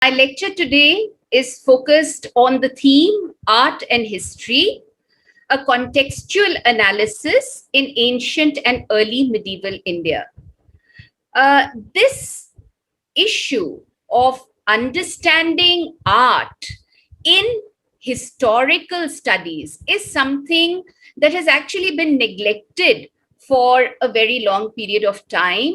My lecture today is focused on the theme Art and History, a contextual analysis in ancient and early medieval India. This issue of understanding art in historical studies is something that has actually been neglected for a very long period of time,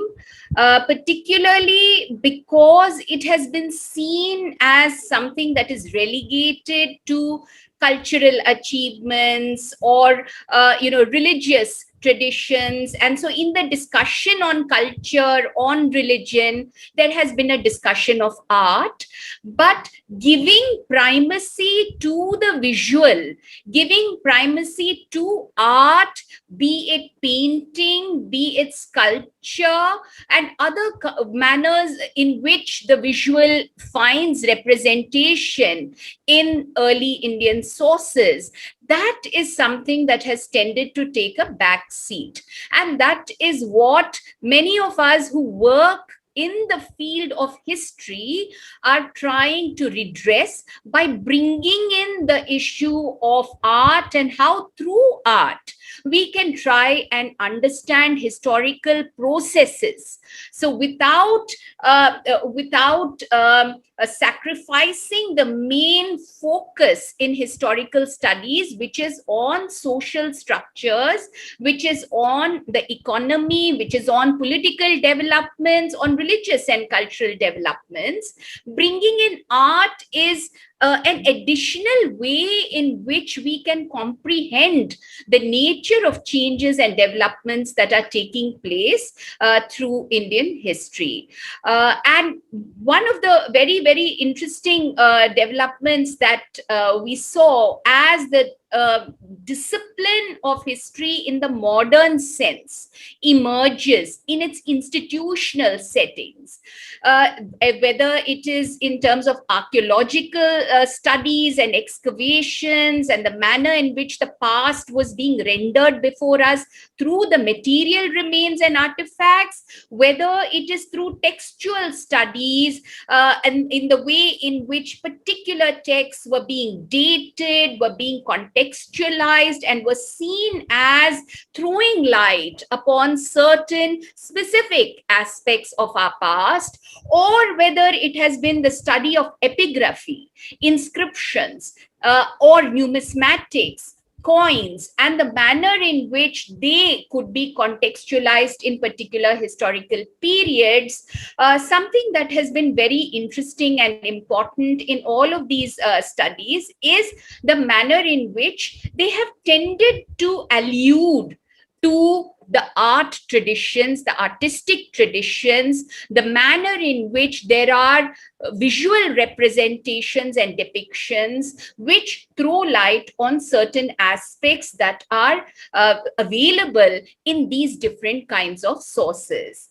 particularly because it has been seen as something that is relegated to cultural achievements or religious traditions. And so in the discussion on culture, on religion, there has been a discussion of art, but giving primacy to the visual, giving primacy to art, be it painting, be it sculpture, and other manners in which the visual finds representation in early Indian sources. That is something that has tended to take a back seat. And that is what many of us who work in the field of history are trying to redress by bringing in the issue of art and how through art we can try and understand historical processes. So without sacrificing the main focus in historical studies, which is on social structures, which is on the economy, which is on political developments, on religious and cultural developments, bringing in art is an additional way in which we can comprehend the nature of changes and developments that are taking place through Indian history. And one of the very, very interesting developments that we saw as the discipline of history in the modern sense emerges in its institutional settings, whether it is in terms of archaeological studies and excavations and the manner in which the past was being rendered before us through the material remains and artifacts, whether it is through textual studies and in the way in which particular texts were being dated, were being contextualized, and were seen as throwing light upon certain specific aspects of our past, or whether it has been the study of epigraphy, inscriptions, or numismatics, coins, and the manner in which they could be contextualized in particular historical periods. Something that has been very interesting and important in all of these studies is the manner in which they have tended to allude to the art traditions, the artistic traditions, the manner in which there are visual representations and depictions which throw light on certain aspects that are available in these different kinds of sources.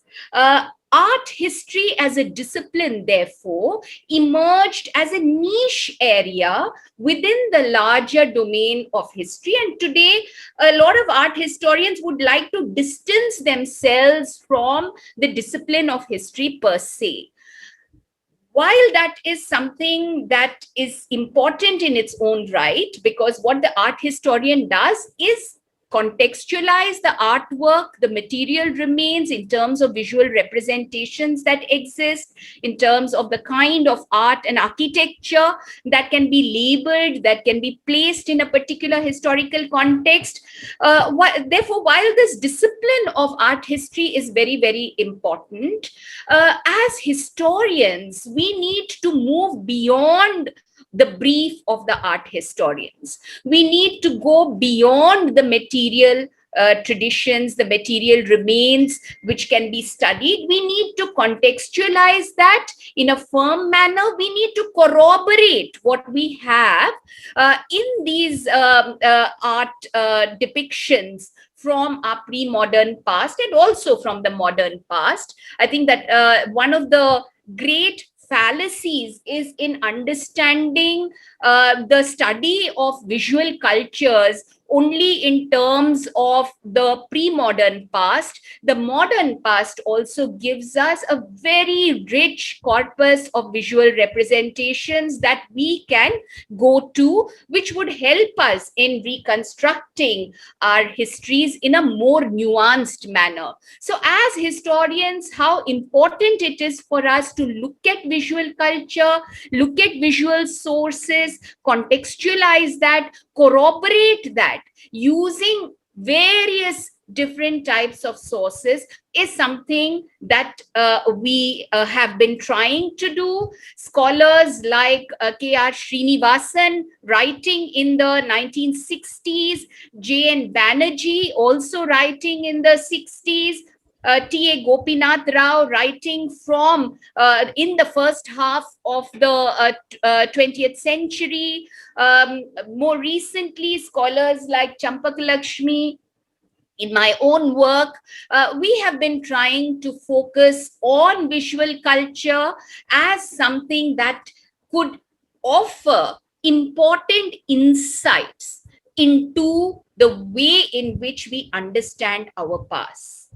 Art history as a discipline, therefore, emerged as a niche area within the larger domain of history. And today, a lot of art historians would like to distance themselves from the discipline of history per se. While that is something that is important in its own right, because what the art historian does is contextualize the artwork, the material remains in terms of visual representations that exist, in terms of the kind of art and architecture that can be labeled, that can be placed in a particular historical context. Therefore, while this discipline of art history is very, very important, as historians, we need to move beyond the brief of the art historians. We need to go beyond the material traditions, the material remains which can be studied. We need to contextualize that in a firm manner. We need to corroborate what we have in these art depictions from our pre-modern past and also from the modern past. I think that one of the great fallacies is in understanding the study of visual cultures only in terms of the pre-modern past. The modern past also gives us a very rich corpus of visual representations that we can go to, which would help us in reconstructing our histories in a more nuanced manner. So as historians, how important it is for us to look at visual culture, look at visual sources, contextualize that, corroborate that using various different types of sources is something that we have been trying to do. Scholars like K.R. Srinivasan, writing in the 1960s, J.N. Banerjee, also writing in the 60s, T.A. Gopinath Rao, writing from in the first half of the 20th century. More recently, scholars like Champakalakshmi. In my own work, we have been trying to focus on visual culture as something that could offer important insights into the way in which we understand our past.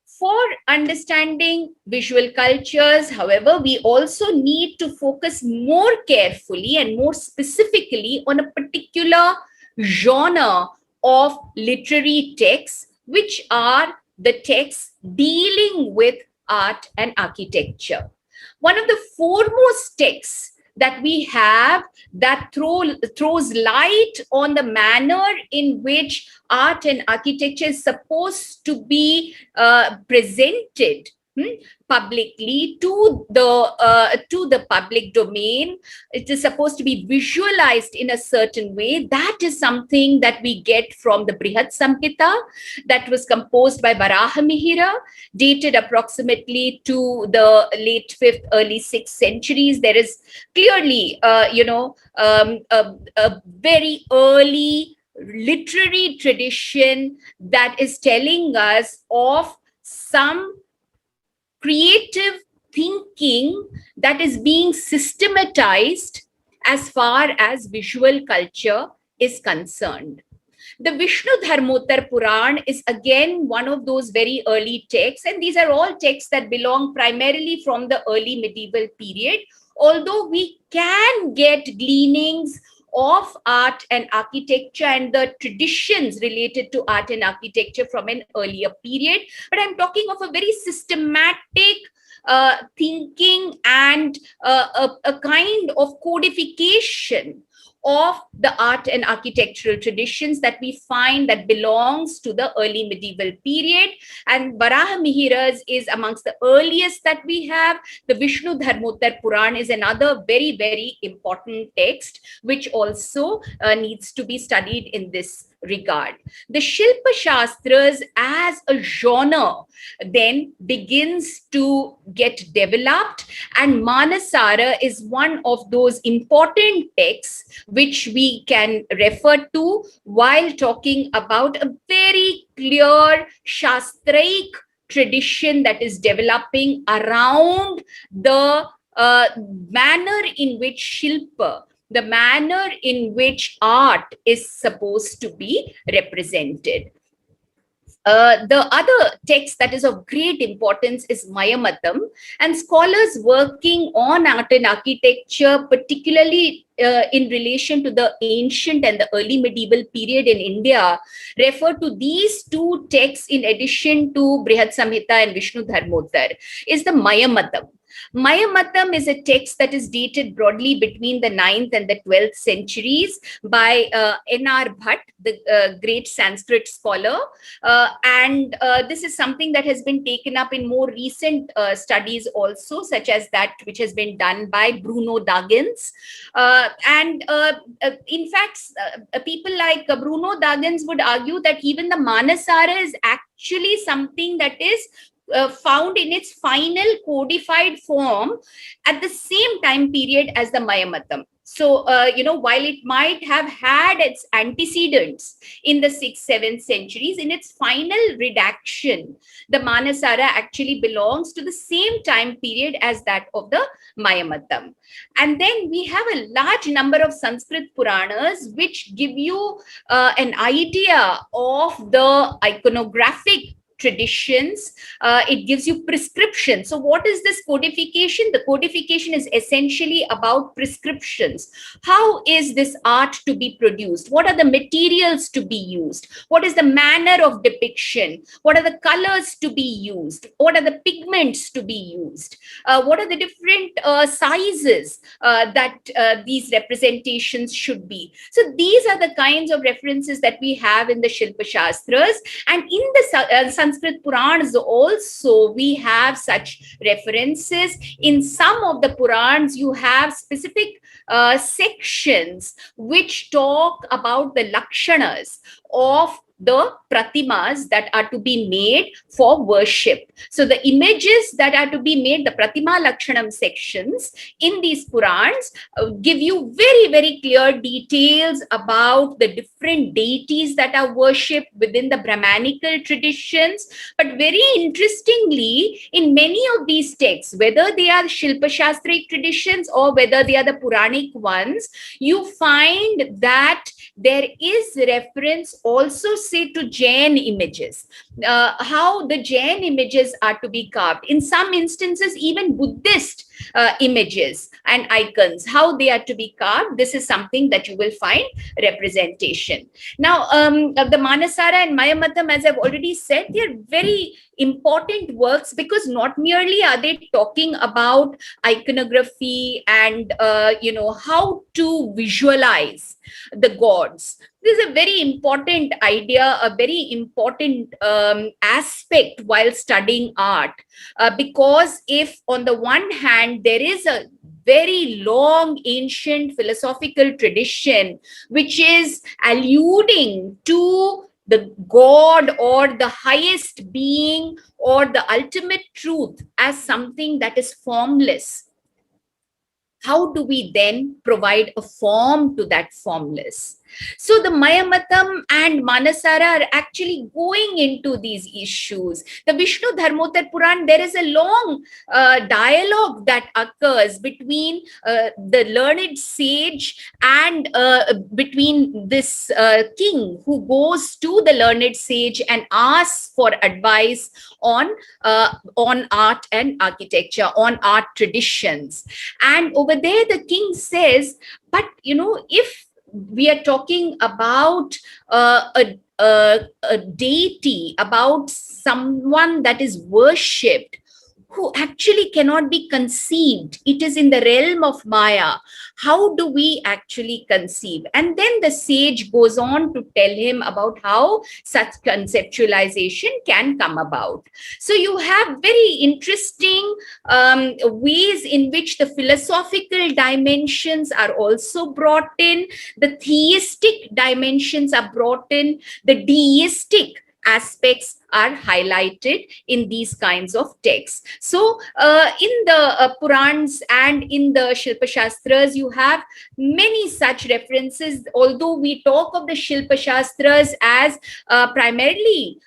For understanding visual cultures, however, we also need to focus more carefully and more specifically on a particular genre of literary texts, which are the texts dealing with art and architecture. One of the foremost texts that we have that throws light on the manner in which art and architecture is supposed to be presented publicly to the public domain. It is supposed to be visualized in a certain way. That is something that we get from the Brihad Samhita that was composed by Varahamihira, dated approximately to the late 5th, early 6th centuries. There is clearly, a very early literary tradition that is telling us of some creative thinking that is being systematized as far as visual culture is concerned. The Vishnu Dharmottar Puran is again one of those very early texts, and these are all texts that belong primarily from the early medieval period, although we can get gleanings of art and architecture and the traditions related to art and architecture from an earlier period. But I'm talking of a very systematic thinking and a kind of codification of the art and architectural traditions that we find that belongs to the early medieval period. And Varahamihira's is amongst the earliest that we have. The Vishnu Dharmottar Puran is another very, very important text, which also needs to be studied in this regard. The Shilpa Shastras as a genre then begins to get developed, and Manasara is one of those important texts which we can refer to while talking about a very clear Shastraic tradition that is developing around the manner in which Shilpa, the manner in which art is supposed to be represented. The other text that is of great importance is Mayamatam, and scholars working on art and architecture, particularly in relation to the ancient and the early medieval period in India, refer to these two texts in addition to Brihad Samhita and Vishnu Dharmottar, is the Mayamatam. Mayamatam is a text that is dated broadly between the 9th and the 12th centuries by N.R. Bhatt, the great Sanskrit scholar. And this is something that has been taken up in more recent studies also, such as that which has been done by Bruno Dagens. In fact, people like Bruno Dagens would argue that even the Manasara is actually something that is found in its final codified form at the same time period as the Mayamatam. So, while it might have had its antecedents in the 6th, 7th centuries, in its final redaction, the Manasara actually belongs to the same time period as that of the Mayamatam. And then we have a large number of Sanskrit Puranas which give you an idea of the iconographic traditions. It gives you prescription. So what is this codification? The codification is essentially about prescriptions. How is this art to be produced? What are the materials to be used? What is the manner of depiction? What are the colors to be used? What are the pigments to be used? What are the different sizes that these representations should be? So these are the kinds of references that we have in the Shilpa Shastras. And in the Sanskrit Puranas also, we have such references. In some of the Purans, you have specific sections which talk about the lakshanas of the pratimas that are to be made for worship. So the images that are to be made, the pratima lakshanam sections in these Purans give you very, very clear details about the different deities that are worshipped within the Brahmanical traditions. But very interestingly, in many of these texts, whether they are Shilpa Shastric traditions or whether they are the Puranic ones, you find that there is reference also, say, to Jain images, how the Jain images are to be carved. In some instances, even Buddhist images and icons, how they are to be carved. This is something that you will find representation. Now, the Manasara and Mayamatam, as I've already said, they are very important works because not merely are they talking about iconography and how to visualize the gods. This is a very important idea, a very important aspect while studying art, because if on the one hand there is a very long ancient philosophical tradition which is alluding to the God or the highest being or the ultimate truth as something that is formless, how do we then provide a form to that formless? So the Mayamatam and Manasara are actually going into these issues. The Vishnu Dharmotar Puran, there is a long dialogue that occurs between the learned sage and between this king who goes to the learned sage and asks for advice on art and architecture, on art traditions. And over there, the king says, but if we are talking about a deity, about someone that is worshipped, who actually cannot be conceived. It is in the realm of Maya. How do we actually conceive? And then the sage goes on to tell him about how such conceptualization can come about. So you have very interesting ways in which the philosophical dimensions are also brought in, the theistic dimensions are brought in, the deistic aspects are highlighted in these kinds of texts. So in the Purans and in the Shilpa Shastras, you have many such references, although we talk of the Shilpa Shastras as primarily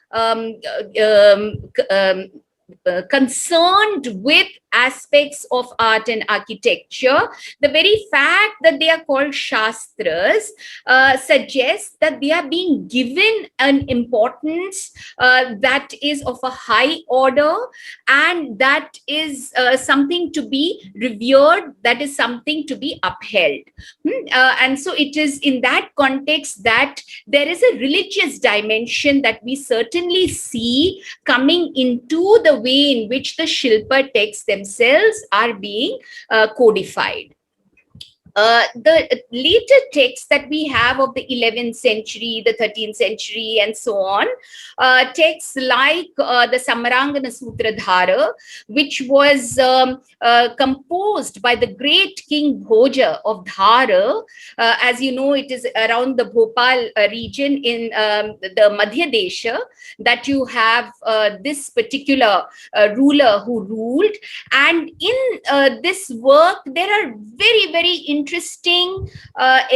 concerned with aspects of art and architecture. The very fact that they are called Shastras suggests that they are being given an importance that is of a high order, and that is something to be revered, that is something to be upheld. And so it is in that context that there is a religious dimension that we certainly see coming into the way in which the Shilpa texts themselves are being codified. The later texts that we have of the 11th century, the 13th century, and so on, texts like the Samarangana Sutradhara, which was composed by the great King Bhoja of Dhara. As you know, it is around the Bhopal region in the Madhya Desha that you have this particular ruler who ruled. And in this work, there are very, very interesting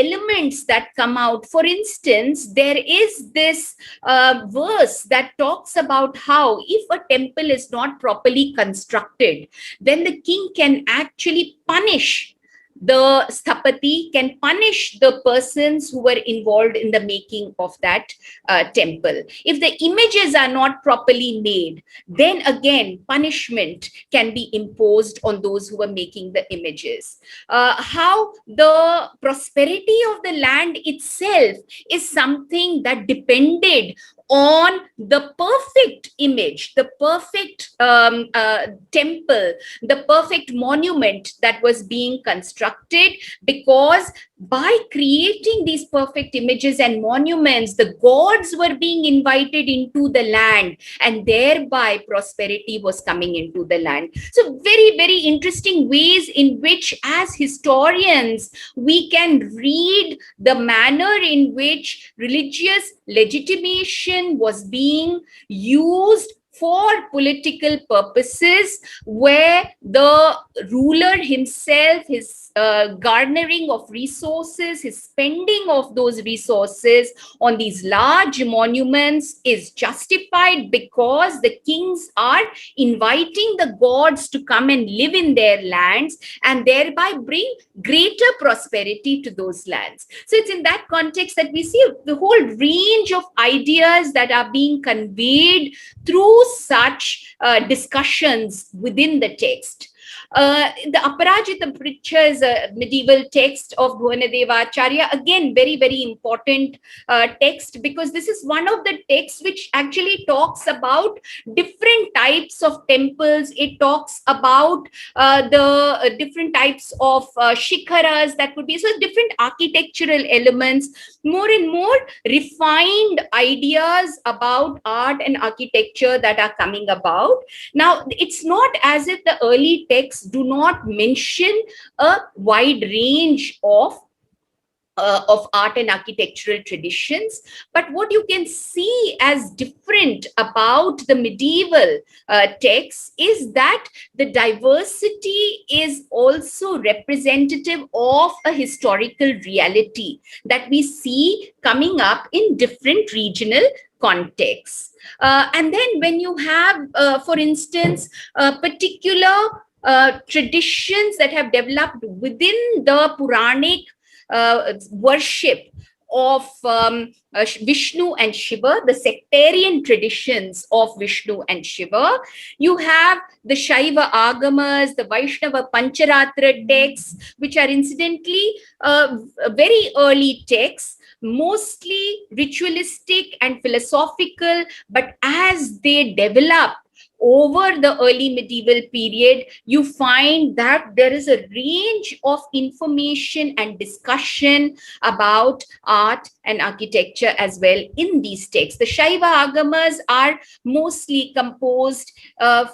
elements that come out. For instance, there is this verse that talks about how if a temple is not properly constructed, then the king can actually punish the sthapati, can punish the persons who were involved in the making of that temple. If the images are not properly made, then again punishment can be imposed on those who were making the images. How the prosperity of the land itself is something that depended on the perfect image, the perfect temple, the perfect monument that was being constructed, because by creating these perfect images and monuments, the gods were being invited into the land, and thereby prosperity was coming into the land. So very, very interesting ways in which, as historians, we can read the manner in which religious legitimation was being used for political purposes, where the ruler himself, his garnering of resources, his spending of those resources on these large monuments is justified because the kings are inviting the gods to come and live in their lands and thereby bring greater prosperity to those lands. So it's in that context that we see the whole range of ideas that are being conveyed through such discussions within the text. The Aparajita Pricha is a medieval text of Bhuvanadeva Acharya. Again, very, very important text, because this is one of the texts which actually talks about different types of temples. It talks about the different types of shikharas that would be, so different architectural elements, more and more refined ideas about art and architecture that are coming about. Now, it's not as if the early texts do not mention a wide range of art and architectural traditions, but what you can see as different about the medieval texts is that the diversity is also representative of a historical reality that we see coming up in different regional contexts. And then when you have, for instance, particular traditions that have developed within the Puranic worship of Vishnu and Shiva, the sectarian traditions of Vishnu and Shiva. You have the Shaiva Agamas, the Vaishnava Pancharatra texts, which are incidentally very early texts, mostly ritualistic and philosophical, but as they develop over the early medieval period, you find that there is a range of information and discussion about art and architecture as well in these texts. The Shaiva Agamas are mostly composed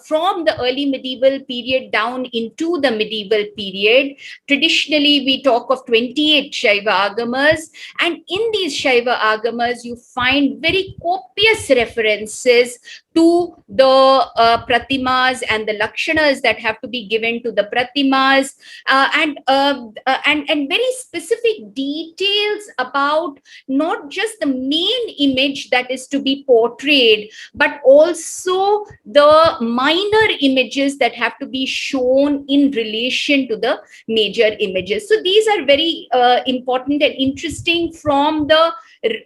from the early medieval period down into the medieval period. Traditionally, we talk of 28 Shaiva Agamas, and in these Shaiva Agamas, you find very copious references to the pratimas and the lakshanas that have to be given to the pratimas, and very specific details about not just the main image that is to be portrayed, but also the minor images that have to be shown in relation to the major images. So these are very important and interesting from the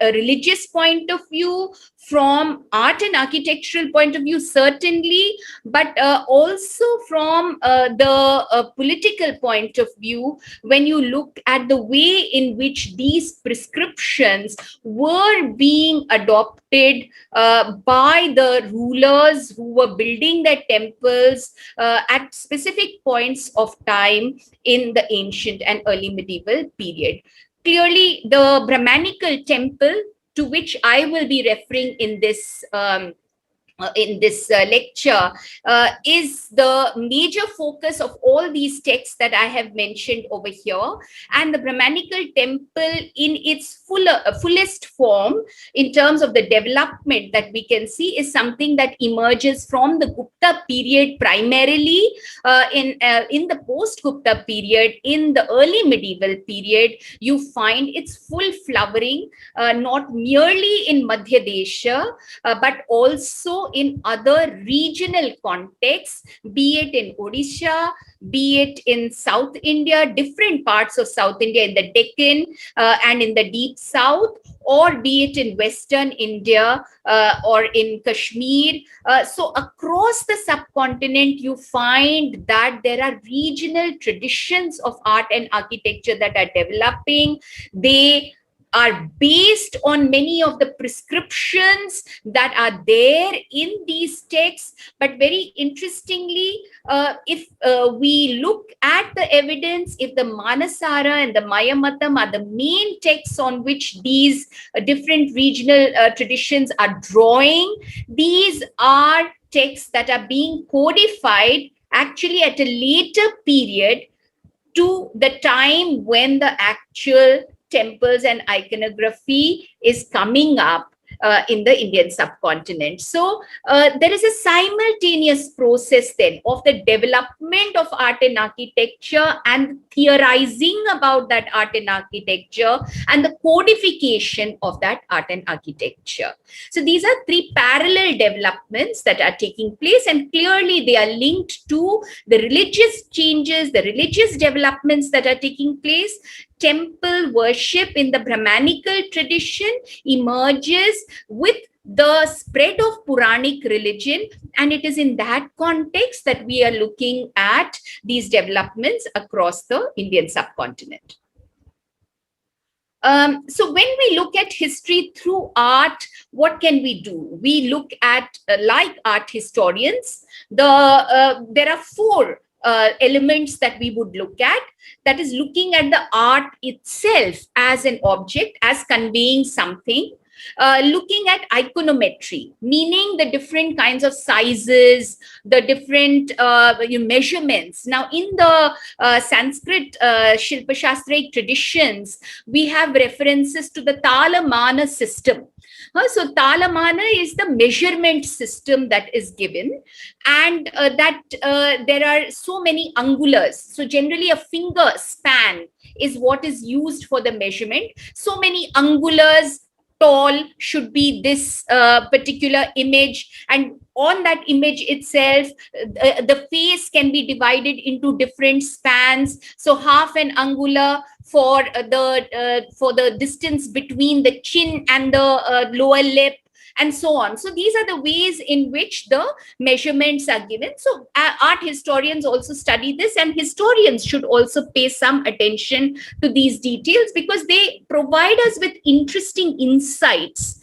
religious point of view, from art and architectural point of view, certainly, but also from the political point of view, when you look at the way in which these prescriptions were being adopted by the rulers who were building their temples at specific points of time in the ancient and early medieval period. Clearly, the Brahmanical Temple, to which I will be referring in this in this lecture is the major focus of all these texts that I have mentioned over here. And the Brahmanical Temple in its fullest form, in terms of the development that we can see, is something that emerges from the Gupta period primarily. In the post-Gupta period, in the early medieval period, you find its full flowering, not merely in Madhya Desha, but also in other regional contexts, be it in Odisha, be it in South India, different parts of South India, in the Deccan and in the deep South, or be it in Western India or in Kashmir. So across the subcontinent, you find that there are regional traditions of art and architecture that are developing. They are based on many of the prescriptions that are there in these texts. But very interestingly, if we look at the evidence, if the Manasara and the Mayamatam are the main texts on which these different regional traditions are drawing, these are texts that are being codified actually at a later period to the time when the actual temples and iconography is coming up in the Indian subcontinent. So there is a simultaneous process then of the development of art and architecture and theorizing about that art and architecture and the codification of that art and architecture. So these are three parallel developments that are taking place, and clearly they are linked to the religious changes, the religious developments that are taking place. Temple worship in the Brahmanical tradition emerges with the spread of Puranic religion, and it is in that context that we are looking at these developments across the Indian subcontinent. So when we look at history through art, what can we do? We look at, like art historians, there are four elements that we would look at. That is, looking at the art itself as an object, as conveying something. Looking at iconometry, meaning the different kinds of sizes, the different measurements. Now, in the Sanskrit Shilpa Shastraic traditions, we have references to the Talamana system. So Talamana is the measurement system that is given, and that there are so many angulars. So generally a finger span is what is used for the measurement. So many angulars tall should be this particular image, and on that image itself, the face can be divided into different spans. So half an angular for the distance between the chin and the lower lip, and so on. So these are the ways in which the measurements are given. So art historians also study this, and historians should also pay some attention to these details, because they provide us with interesting insights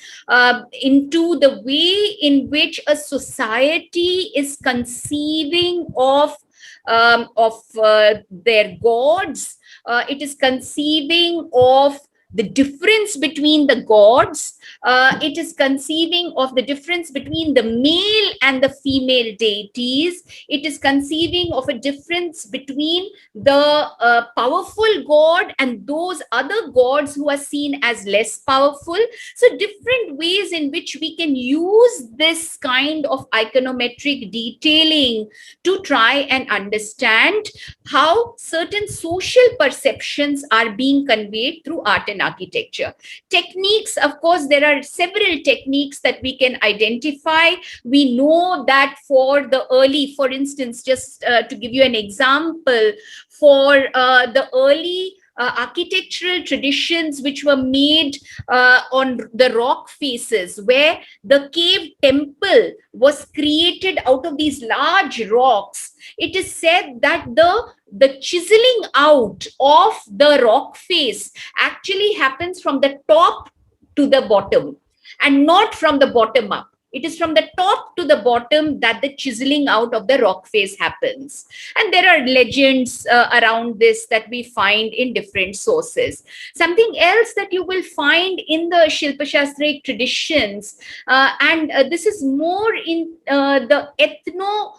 into the way in which a society is conceiving of their gods. It is conceiving of the difference between the gods. It is conceiving of the difference between the male and the female deities. It is conceiving of a difference between the powerful god and those other gods who are seen as less powerful. So different ways in which we can use this kind of iconometric detailing to try and understand how certain social perceptions are being conveyed through art and architecture. Techniques, of course, there are several techniques that we can identify. We know that for the early, for instance, just to give you an example, for the early architectural traditions which were made on the rock faces, where the cave temple was created out of these large rocks, it is said that the chiseling out of the rock face actually happens from the top to the bottom and not from the bottom up. It is from the top to the bottom that the chiseling out of the rock face happens. And there are legends around this that we find in different sources. Something else that you will find in the Shilpa Shastric traditions, and this is more in the ethno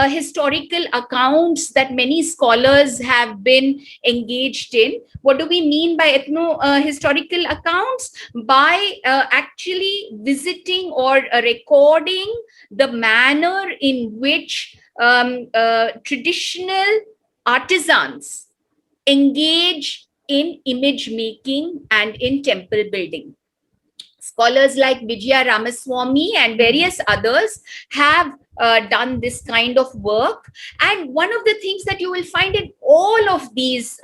historical accounts that many scholars have been engaged in. What do we mean by ethno historical accounts? By actually visiting or recording the manner in which traditional artisans engage in image making and in temple building. Scholars like Vijaya Ramaswamy and various others have done this kind of work. And one of the things that you will find in all of these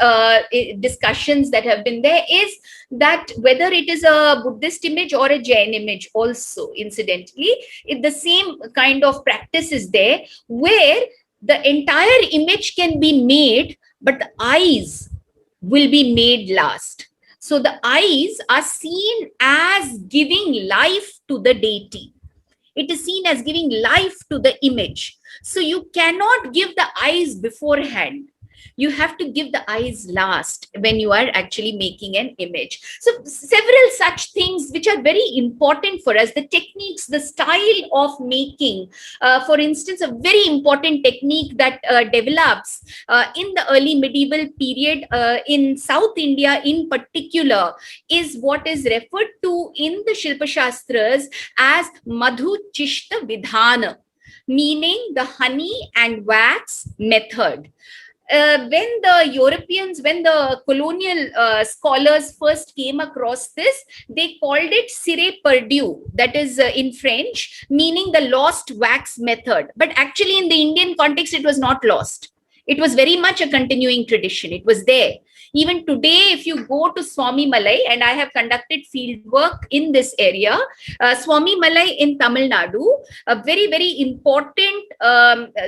discussions that have been there is that whether it is a Buddhist image or a Jain image also, incidentally, the same kind of practice is there, where the entire image can be made, but the eyes will be made last. So the eyes are seen as giving life to the deity. It is seen as giving life to the image. So you cannot give the eyes beforehand. You have to give the eyes last when you are actually making an image. So several such things which are very important for us, the techniques, the style of making. For instance, a very important technique that develops in the early medieval period in South India in particular is what is referred to in the Shilpa Shastras as Madhu Chishta Vidhana, meaning the honey and wax method. When the Europeans, when the colonial scholars first came across this, they called it cire perdu, that is in French, meaning the lost wax method. But actually in the Indian context, it was not lost. It was very much a continuing tradition. It was there. Even today, if you go to Swami Malai, and I have conducted field work in this area, Swami Malai in Tamil Nadu, a very, very important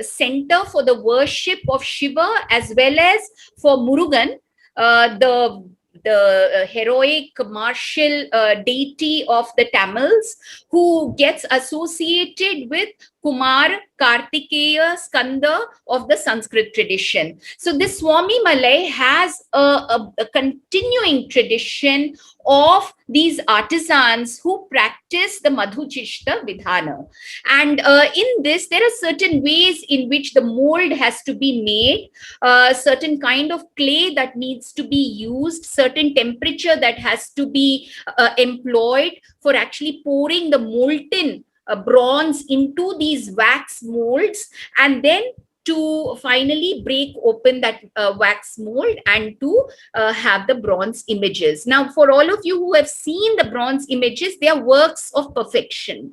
center for the worship of Shiva as well as for Murugan, the heroic martial deity of the Tamils, who gets associated with Kumar, Kartikeya, Skanda of the Sanskrit tradition. So this Swami Malai has a continuing tradition of these artisans who practice the Madhuchishta Vidhana. And in this, there are certain ways in which the mold has to be made, certain kind of clay that needs to be used, certain temperature that has to be employed for actually pouring the molten bronze into these wax molds, and then to finally break open that wax mold and to have the bronze images. Now, for all of you who have seen the bronze images, they are works of perfection.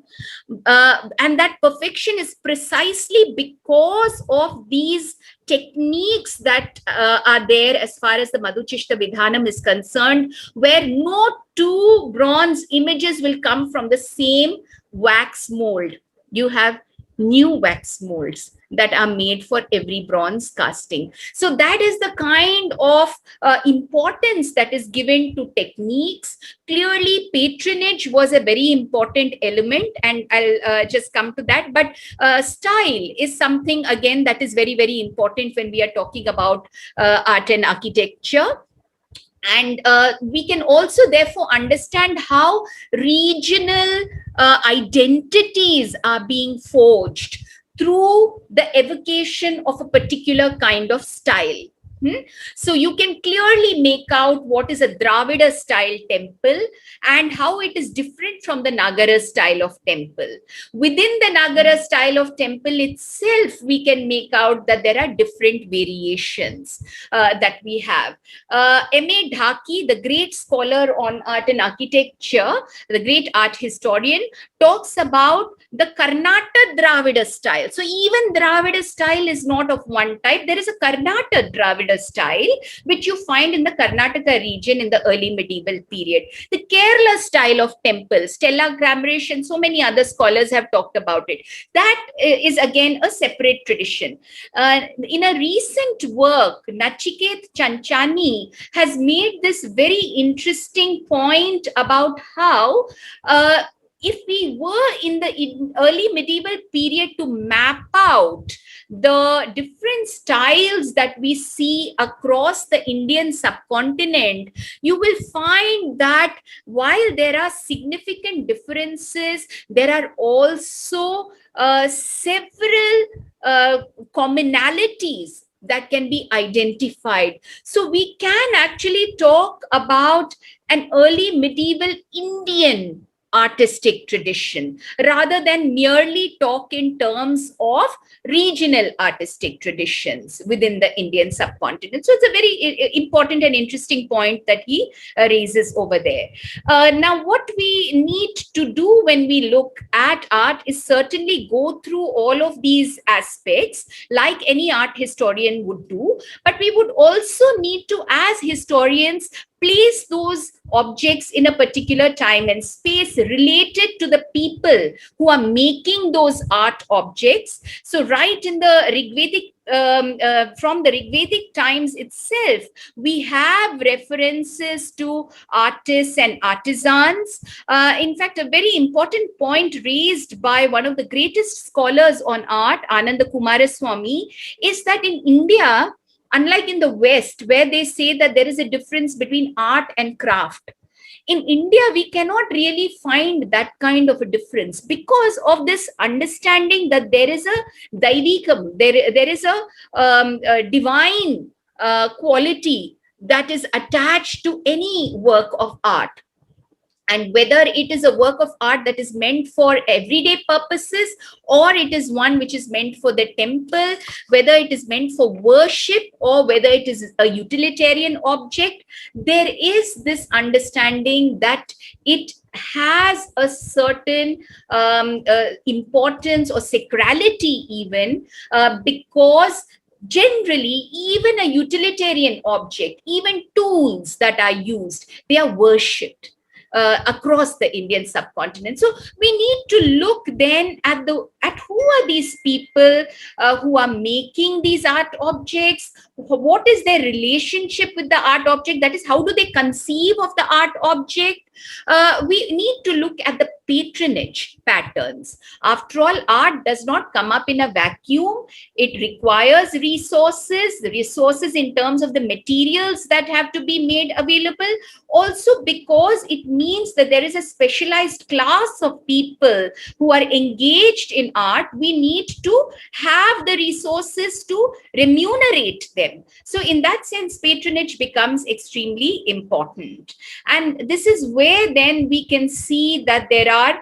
And that perfection is precisely because of these techniques that are there as far as the Madhuchishta Vidhanam is concerned, where no two bronze images will come from the same wax mold. You have new wax molds that are made for every bronze casting. So that is the kind of importance that is given to techniques. Clearly, patronage was a very important element, and I'll just come to that. But style is something, again, that is very, very important when we are talking about art and architecture. And we can also therefore understand how regional identities are being forged through the evocation of a particular kind of style. So you can clearly make out what is a Dravida style temple and how it is different from the Nagara style of temple. Within the Nagara style of temple itself, we can make out that there are different variations that we have. M.A. Dhaki, the great scholar on art and architecture, the great art historian, talks about the Karnataka Dravida style. So even Dravida style is not of one type. There is a Karnataka Dravida style, which you find in the Karnataka region in the early medieval period. The Kerala style of temple, Stella Kramrisch and so many other scholars have talked about it. That is again a separate tradition. In a recent work, Nachiket Chanchani has made this very interesting point about how if we were in the early medieval period to map out the different styles that we see across the Indian subcontinent, you will find that while there are significant differences, there are also several commonalities that can be identified. So we can actually talk about an early medieval Indian artistic tradition rather than merely talk in terms of regional artistic traditions within the Indian subcontinent. So it's a very important and interesting point that he raises over there. Now, what we need to do when we look at art is certainly go through all of these aspects like any art historian would do, but we would also need to, as historians, place those objects in a particular time and space related to the people who are making those art objects. So right in the Rigvedic from the Rigvedic times itself, we have references to artists and artisans. In fact, a very important point raised by one of the greatest scholars on art, Ananda Kumaraswamy, is that in India, unlike in the West, where they say that there is a difference between art and craft, in India, we cannot really find that kind of a difference because of this understanding that there is a daivikam, there is a divine quality that is attached to any work of art. And whether it is a work of art that is meant for everyday purposes, or it is one which is meant for the temple, whether it is meant for worship, or whether it is a utilitarian object, there is this understanding that it has a certain importance or sacrality even, because generally, even a utilitarian object, even tools that are used, they are worshipped across the Indian subcontinent. So we need to look then at who are these people who are making these art objects. What is their relationship with the art object? That is, how do they conceive of the art object? We need to look at the patronage patterns. After all, art does not come up in a vacuum. It requires resources in terms of the materials that have to be made available. Also, because it means that there is a specialized class of people who are engaged in art, we need to have the resources to remunerate them. So in that sense, patronage becomes extremely important. And this is where then we can see that there are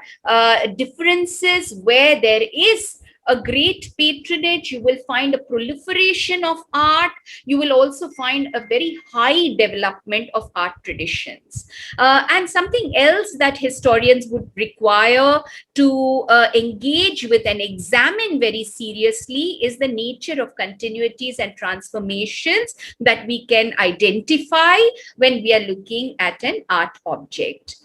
differences where there is a great patronage. You will find a proliferation of art. You will also find a very high development of art traditions. And something else that historians would require to engage with and examine very seriously is the nature of continuities and transformations that we can identify when we are looking at an art object.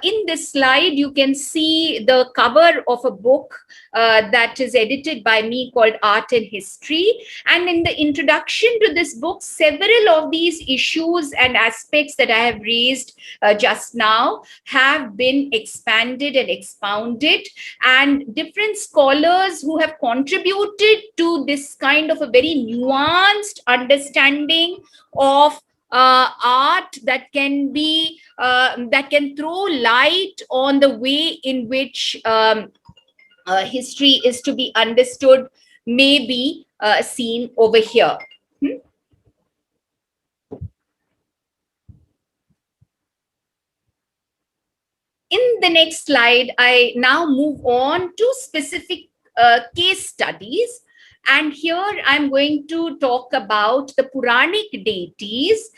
In this slide, you can see the cover of a book that is edited by me called Art and History. And in the introduction to this book, several of these issues and aspects that I have raised just now have been expanded and expounded. And different scholars who have contributed to this kind of a very nuanced understanding of art that can be that can throw light on the way in which history is to be understood may be seen over here. In the next slide, I now move on to specific case studies. And here I'm going to talk about the Puranic deities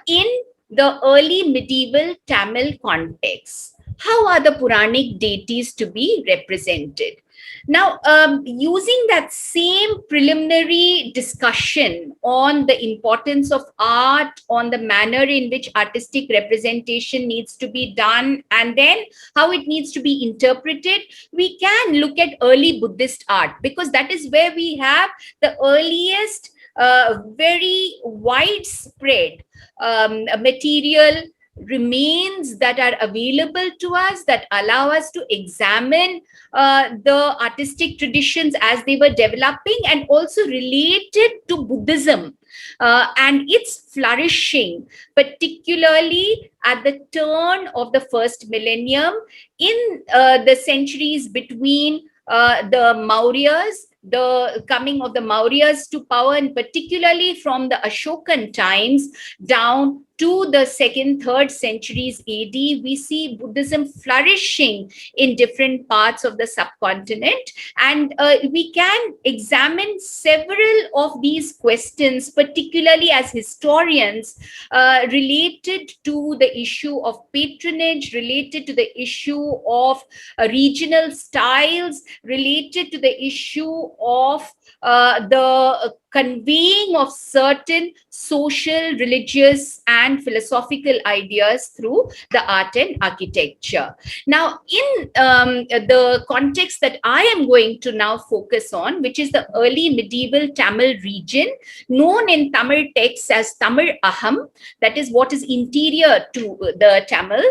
in the early medieval Tamil context. How are the Puranic deities to be represented? Now, using that same preliminary discussion on the importance of art, on the manner in which artistic representation needs to be done, and then how it needs to be interpreted, we can look at early Buddhist art, because that is where we have the earliest, very widespread material remains that are available to us that allow us to examine the artistic traditions as they were developing, and also related to Buddhism and its flourishing, particularly at the turn of the first millennium in the centuries between the Mauryas, the coming of the Mauryas to power, and particularly from the Ashokan times down to the second, third centuries AD, we see Buddhism flourishing in different parts of the subcontinent. And we can examine several of these questions, particularly as historians, related to the issue of patronage, related to the issue of regional styles, related to the issue of the conveying of certain social, religious, and philosophical ideas through the art and architecture. Now, in the context that I am going to now focus on, which is the early medieval Tamil region, known in Tamil texts as Tamil Aham, that is what is interior to the Tamil.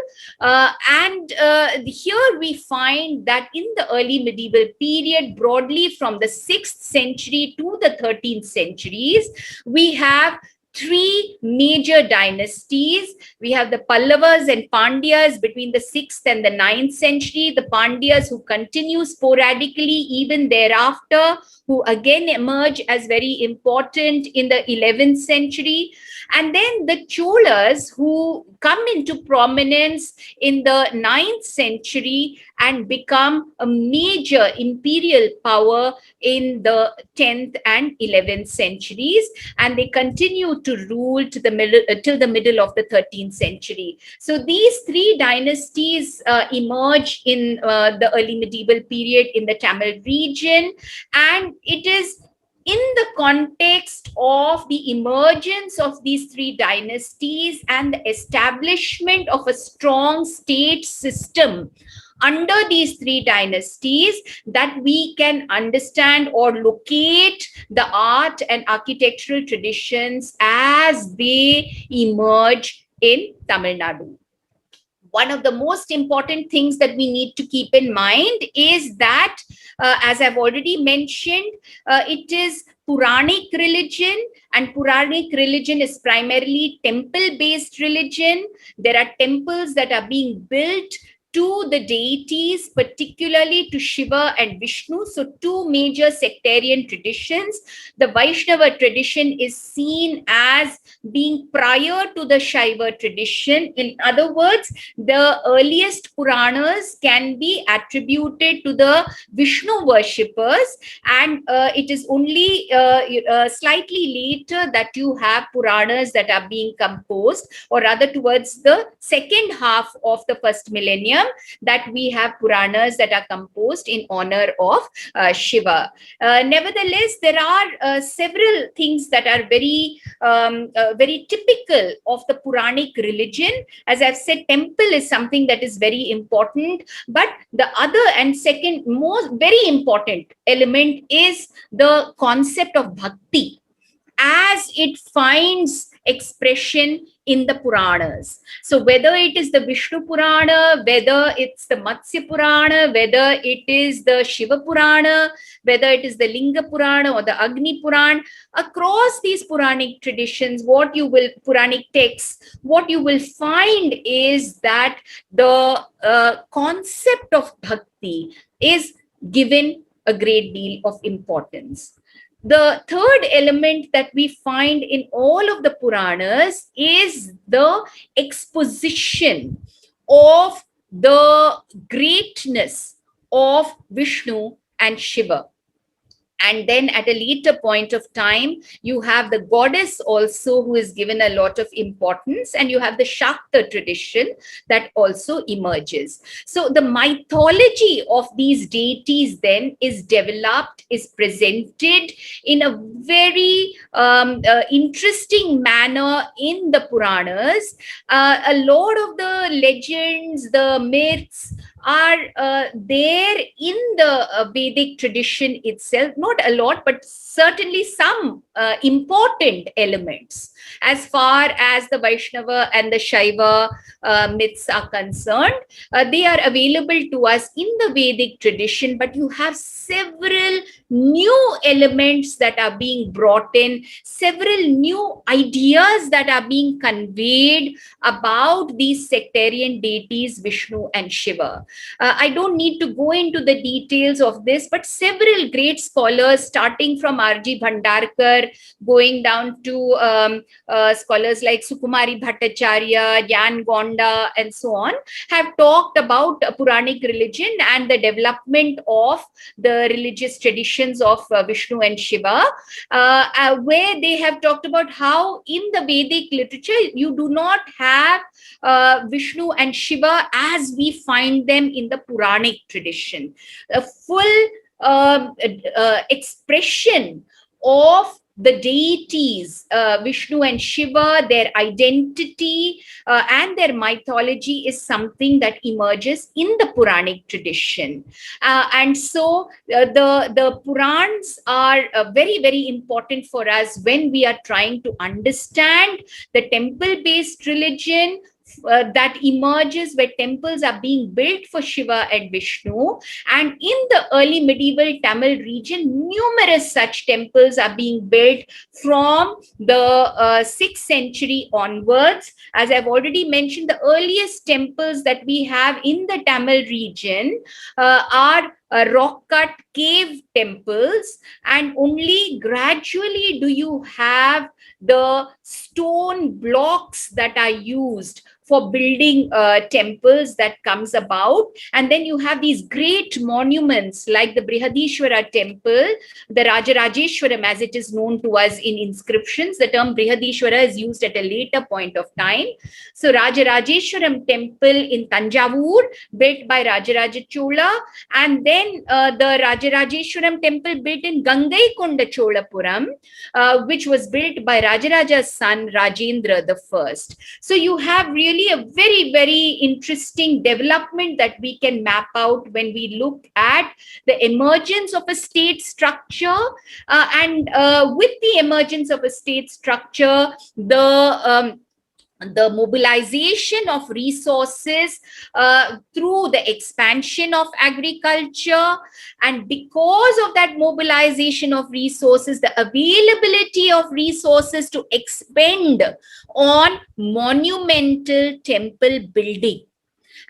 Here we find that in the early medieval period, broadly from the 6th century to the 13th centuries, we have three major dynasties. We have the Pallavas and Pandyas between the 6th and the 9th century, the Pandyas who continue sporadically even thereafter, who again emerge as very important in the 11th century. And then the Cholas, who come into prominence in the 9th century and become a major imperial power in the 10th and 11th centuries. And they continue to rule to the middle, till the middle of the 13th century. So these three dynasties emerge in the early medieval period in the Tamil region. And it is in the context of the emergence of these three dynasties and the establishment of a strong state system under these three dynasties that we can understand or locate the art and architectural traditions as they emerge in Tamil Nadu. One of the most important things that we need to keep in mind is that, as I've already mentioned, it is Puranic religion, and Puranic religion is primarily temple-based religion. There are temples that are being built to the deities, particularly to Shiva and Vishnu. So two major sectarian traditions. The Vaishnava tradition is seen as being prior to the Shaiva tradition. In other words, the earliest Puranas can be attributed to the Vishnu worshippers, and it is only slightly later that you have Puranas that are being composed, or rather towards the second half of the first millennium, that we have Puranas that are composed in honor of Shiva. Nevertheless, there are several things that are very typical of the Puranic religion. As I've said, temple is something that is very important, but the other and second most very important element is the concept of bhakti, as it finds expression in the Puranas. So whether it is the Vishnu Purana, whether it's the Matsya Purana, whether it is the Shiva Purana, whether it is the Linga Purana or the Agni Purana, across these Puranic traditions, Puranic texts, what you will find is that the concept of bhakti is given a great deal of importance. The third element that we find in all of the Puranas is the exposition of the greatness of Vishnu and Shiva. And then at a later point of time, you have the goddess also who is given a lot of importance, and you have the Shakta tradition that also emerges. So the mythology of these deities then is developed, is presented in a very interesting manner in the Puranas. A lot of the legends, the myths, are there in the Vedic tradition itself. Not a lot, but certainly some important elements as far as the Vaishnava and the Shaiva myths are concerned. They are available to us in the Vedic tradition, but you have several new elements that are being brought in, several new ideas that are being conveyed about these sectarian deities, Vishnu and Shiva. I don't need to go into the details of this, but several great scholars, starting from R.G. Bhandarkar, going down to scholars like Sukumari Bhattacharya, Jan Gonda, and so on, have talked about Puranic religion and the development of the religious traditions of Vishnu and Shiva, where they have talked about how in the Vedic literature you do not have Vishnu and Shiva as we find them in the Puranic tradition. A full expression of the deities, Vishnu and Shiva, their identity and their mythology is something that emerges in the Puranic tradition. And so the Purans are very, very important for us when we are trying to understand the temple-based religion that emerges where temples are being built for Shiva and Vishnu. And in the early medieval Tamil region, numerous such temples are being built from the 6th century onwards. As I've already mentioned, the earliest temples that we have in the Tamil region are rock-cut cave temples, and only gradually do you have the stone blocks that are used for building temples that comes about. And then you have these great monuments like the Brihadishwara Temple, the Rajarajeshwaram as it is known to us in inscriptions. The term Brihadishwara is used at a later point of time. So Rajarajeshwaram Temple in Tanjavur, built by Rajaraja Chola, and then the Rajarajeshwaram Temple built in Gangaikonda Cholapuram, which was built by Rajaraja's son Rajendra I. So you have really a very, very interesting development that we can map out when we look at the emergence of a state structure. And with the emergence of a state structure, the mobilization of resources through the expansion of agriculture, and because of that mobilization of resources, the availability of resources to expend on monumental temple building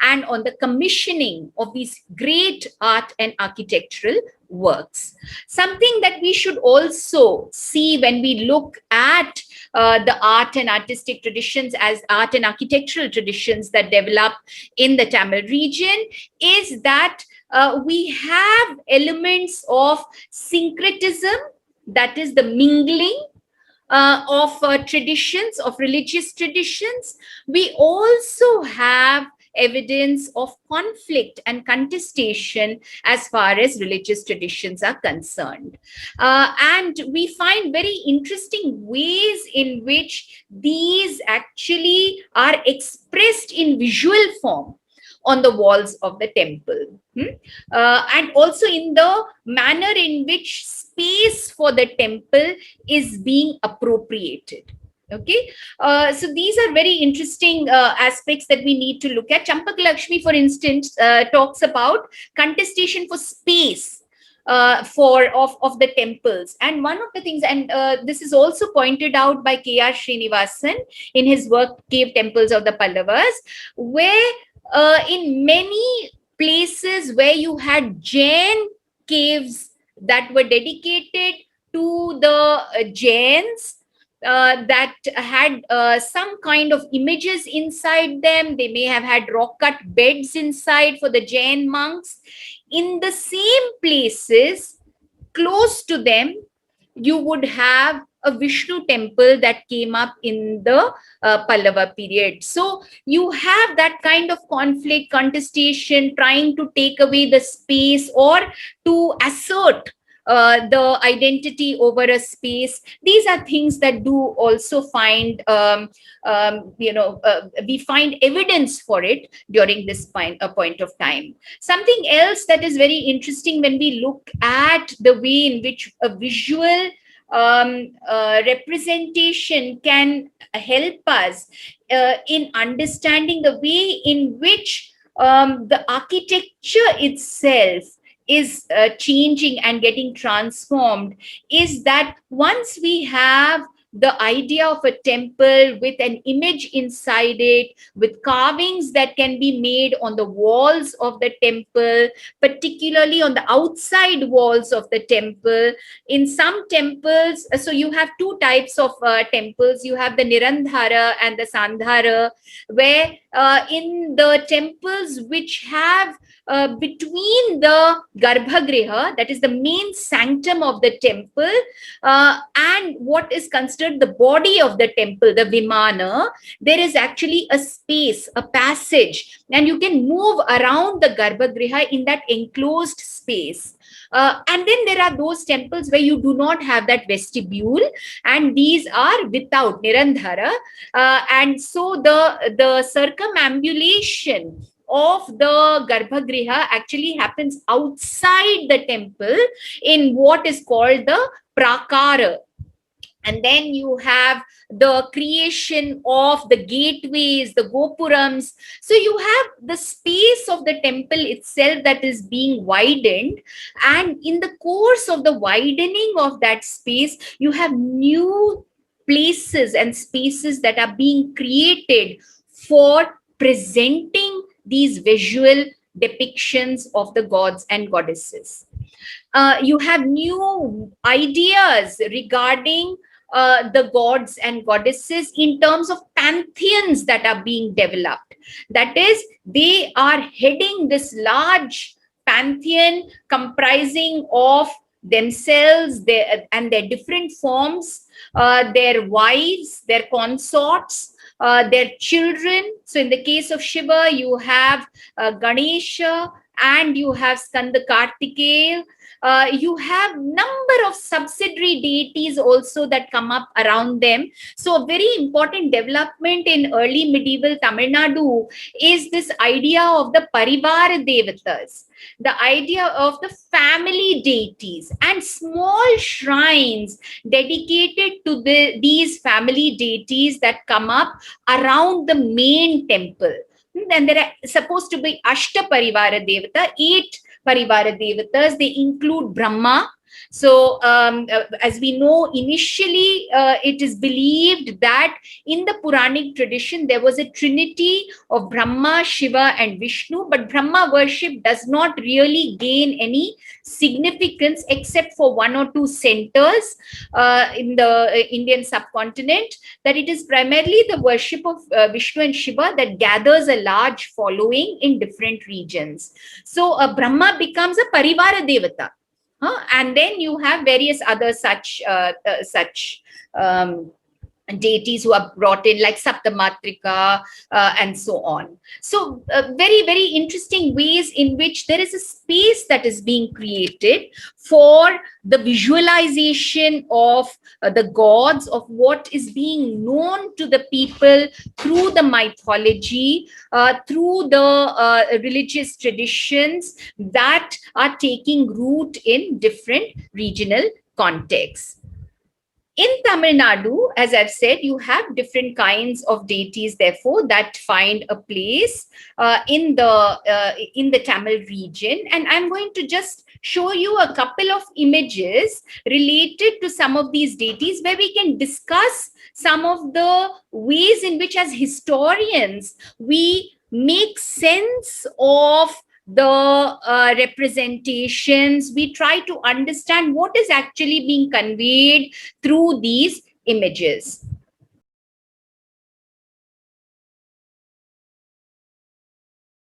and on the commissioning of these great art and architectural works. Something that we should also see when we look at the art and artistic traditions as art and architectural traditions that develop in the Tamil region is that we have elements of syncretism, that is the mingling of traditions, of religious traditions. We also have evidence of conflict and contestation as far as religious traditions are concerned. And we find very interesting ways in which these actually are expressed in visual form on the walls of the temple. And also in the manner in which space for the temple is being appropriated. Okay, so these are very interesting aspects that we need to look at. MAHALAKSHMI, for instance, talks about contestation for space of the temples. And one of the things, and this is also pointed out by K.R. Srinivasan in his work Cave Temples of the Pallavas, where in many places where you had Jain caves that were dedicated to the Jains, that had some kind of images inside them. They may have had rock-cut beds inside for the Jain monks. In the same places, close to them, you would have a Vishnu temple that came up in the Pallava period. So you have that kind of conflict, contestation, trying to take away the space or to assert the identity over a space. These are things that do also find, we find evidence for it during this point of time. Something else that is very interesting when we look at the way in which a visual representation can help us in understanding the way in which the architecture itself is changing and getting transformed, is that once we have the idea of a temple with an image inside it, with carvings that can be made on the walls of the temple, particularly on the outside walls of the temple. In some temples, so you have two types of temples. You have the Nirandhara and the Sandhara, where in the temples which have between the Garbhagriha, that is the main sanctum of the temple, and what is considered the body of the temple, the Vimana, there is actually a space, a passage, and you can move around the Garbhagriha in that enclosed space. And then there are those temples where you do not have that vestibule, and these are without Nirandhara. And so the circumambulation of the Garbhagriha actually happens outside the temple in what is called the Prakara. And then you have the creation of the gateways, the gopurams. So you have the space of the temple itself that is being widened. And in the course of the widening of that space, you have new places and spaces that are being created for presenting these visual depictions of the gods and goddesses. You have new ideas regarding the gods and goddesses in terms of pantheons that are being developed. That is, they are heading this large pantheon comprising of themselves and their different forms, their wives, their consorts, their children. So in the case of Shiva, you have Ganesha and you have Skanda Kartikeya. You have number of subsidiary deities also that come up around them. So a very important development in early medieval Tamil Nadu is this idea of the Parivara Devatas, the idea of the family deities, and small shrines dedicated to these family deities that come up around the main temple. And there are supposed to be Ashta Parivara Devata, 8 Parivara Devatas. They include Brahma. So, as we know, initially it is believed that in the Puranic tradition, there was a trinity of Brahma, Shiva, and Vishnu, but Brahma worship does not really gain any significance except for one or two centers in the Indian subcontinent, that it is primarily the worship of Vishnu and Shiva that gathers a large following in different regions. So, Brahma becomes a Parivara Devata. And then you have various other such deities who are brought in, like Saptamatrika and so on. So very, very interesting ways in which there is a space that is being created for the visualization of the gods, of what is being known to the people through the mythology, through the religious traditions that are taking root in different regional contexts. In Tamil Nadu, as I've said, you have different kinds of deities, therefore, that find a place in the Tamil region. And I'm going to just show you a couple of images related to some of these deities, where we can discuss some of the ways in which, as historians, we make sense of the representations. We try to understand what is actually being conveyed through these images.